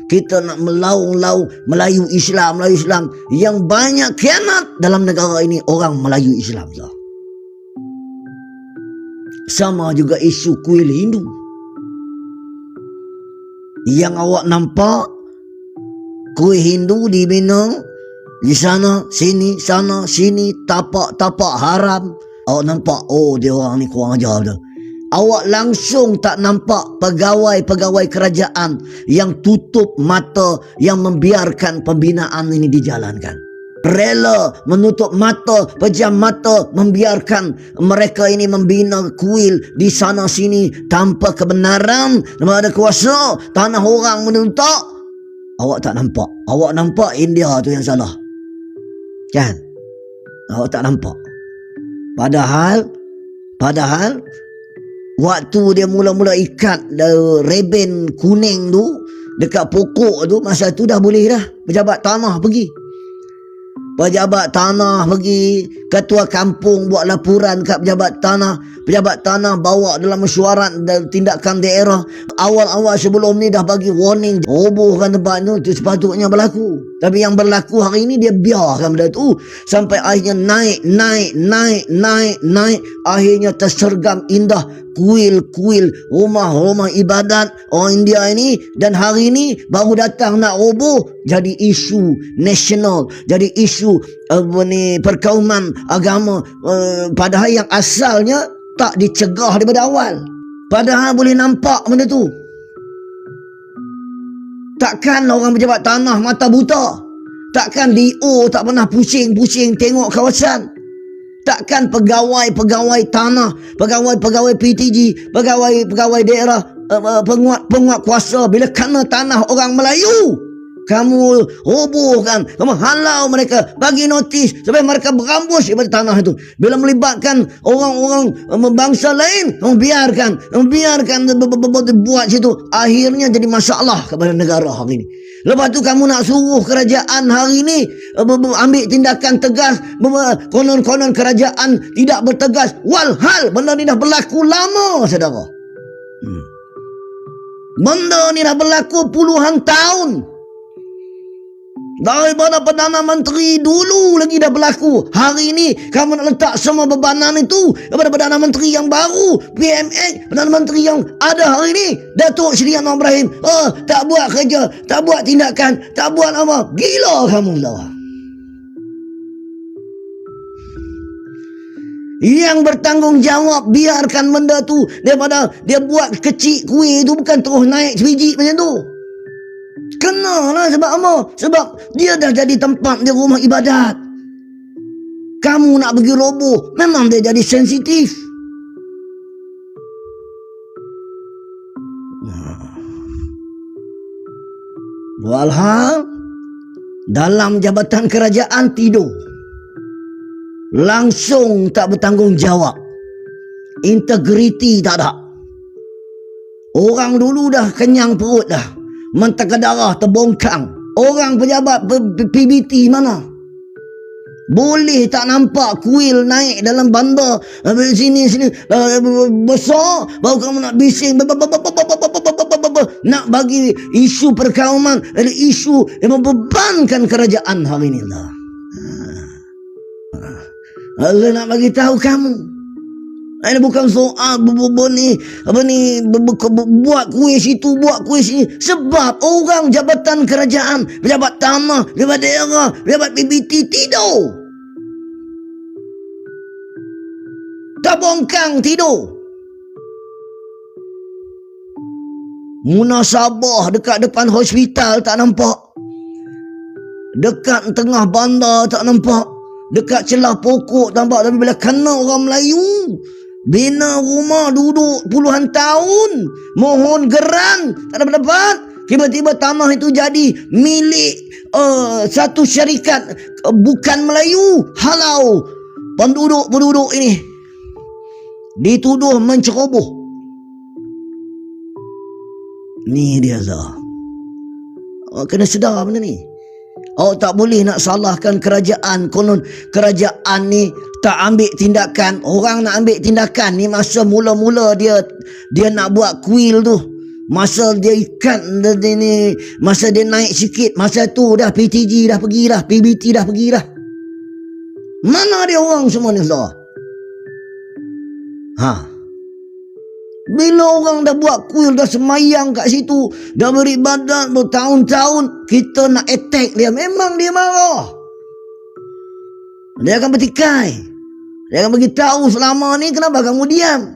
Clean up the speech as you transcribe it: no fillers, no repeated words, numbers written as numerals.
kita nak melaung-laung Melayu Islam. Yang banyak khianat dalam negara ini orang Melayu Islam. Sama juga isu kuil Hindu. Yang awak nampak kuil Hindu dibina di sana, sini, tapak haram. Awak nampak, oh dia orang ni kurang ajar dah. Awak langsung tak nampak pegawai-pegawai kerajaan yang tutup mata, yang membiarkan pembinaan ini dijalankan. Rela menutup mata, pejam mata, membiarkan mereka ini membina kuil di sana sini tanpa kebenaran, tanpa ada kuasa, tanah orang menuntut. Awak tak nampak. Awak nampak India tu yang salah, kan? Awak tak nampak. Padahal waktu dia mula-mula ikat reben kuning tu dekat pokok tu, masa tu dah boleh dah. Pejabat tanah pergi, ketua kampung buat laporan kat pejabat tanah bawa dalam mesyuarat tindakan daerah. Awal-awal sebelum ni dah bagi warning, robohkan tempat tu sepatutnya berlaku. Tapi yang berlaku hari ni dia biarkan benda tu sampai akhirnya naik, akhirnya tersergam indah kuil-kuil, rumah-rumah ibadat orang India ini. Dan hari ini baru datang nak roboh, jadi isu nasional, jadi isu perkauman agama, padahal yang asalnya tak dicegah daripada awal. Padahal boleh nampak benda tu. Takkan orang pejabat tanah mata buta? Takkan DO tak pernah pusing-pusing tengok kawasan? Takkan pegawai tanah, pegawai PTG, pegawai daerah, penguat kuasa, bila kena tanah orang Melayu, kamu robohkan, kamu halau mereka, bagi notis supaya mereka berambus daripada tanah itu. Bila melibatkan orang-orang bangsa lain, kamu biarkan buat situ. Akhirnya jadi masalah kepada negara hari ini. Lepas tu kamu nak suruh kerajaan hari ini ambil tindakan tegas. Konon-konon kerajaan tidak bertegas, walhal benda ni dah berlaku lama, saudara. Benda ni dah berlaku puluhan tahun. Daripada Perdana Menteri dulu lagi dah berlaku. Hari ini kamu nak letak semua bebanan itu kepada Perdana Menteri yang baru, PMH, Perdana Menteri yang ada hari ini, Datuk Seri Anwar Ibrahim. Tak buat kerja, tak buat tindakan, tak buat apa. Gila kamu lah. Yang bertanggungjawab biarkan benda tu, daripada dia buat kecil kuih tu, bukan terus naik sebiji macam tu. Kenalah sebab apa? Sebab dia dah jadi tempat dia rumah ibadat. Kamu nak pergi roboh, memang dia jadi sensitif. Walhal dalam jabatan kerajaan tidur, langsung tak bertanggungjawab, integriti tak ada. Orang dulu dah kenyang perut dah, mentaka darah terbongkang. Orang pejabat PBT mana? Boleh tak nampak kuil naik dalam bandar sini besar, baru kamu nak bising nak bagi isu perkauman, isu yang membebankan kerajaan hari ini lah. Allah nak bagi tahu kamu, ini bukan soal buat kuih situ, buat kuih sini. Sebab orang jabatan kerajaan, pejabat tanah, pejabat daerah, pejabat PBT tidur. Terbongkang tidur. Munasabah dekat depan hospital tak nampak. Dekat tengah bandar tak nampak. Dekat celah pokok tampak. Tapi bila kena orang Melayu, bina rumah, duduk puluhan tahun, mohon geran, tak dapat. Tiba-tiba tanah itu jadi milik satu syarikat bukan Melayu. Halau penduduk ini, dituduh menceroboh. Ni dia lah. Awak kena sedar benda ni. Awak tak boleh nak salahkan kerajaan. Konon kerajaan ni tak ambil tindakan. Orang nak ambil tindakan ni masa mula-mula dia nak buat kuil tu. Masa dia ikat ni, masa dia naik sikit, masa tu dah PTG dah pergi dah, PBT dah pergi dah. Mana dia orang semua ni, saudara? Bila orang dah buat kuil, dah semayang kat situ, dah beribadat bertahun-tahun, kita nak attack dia, memang dia marah. Dia akan bertikai. Dia akan beritahu selama ni kenapa kamu diam.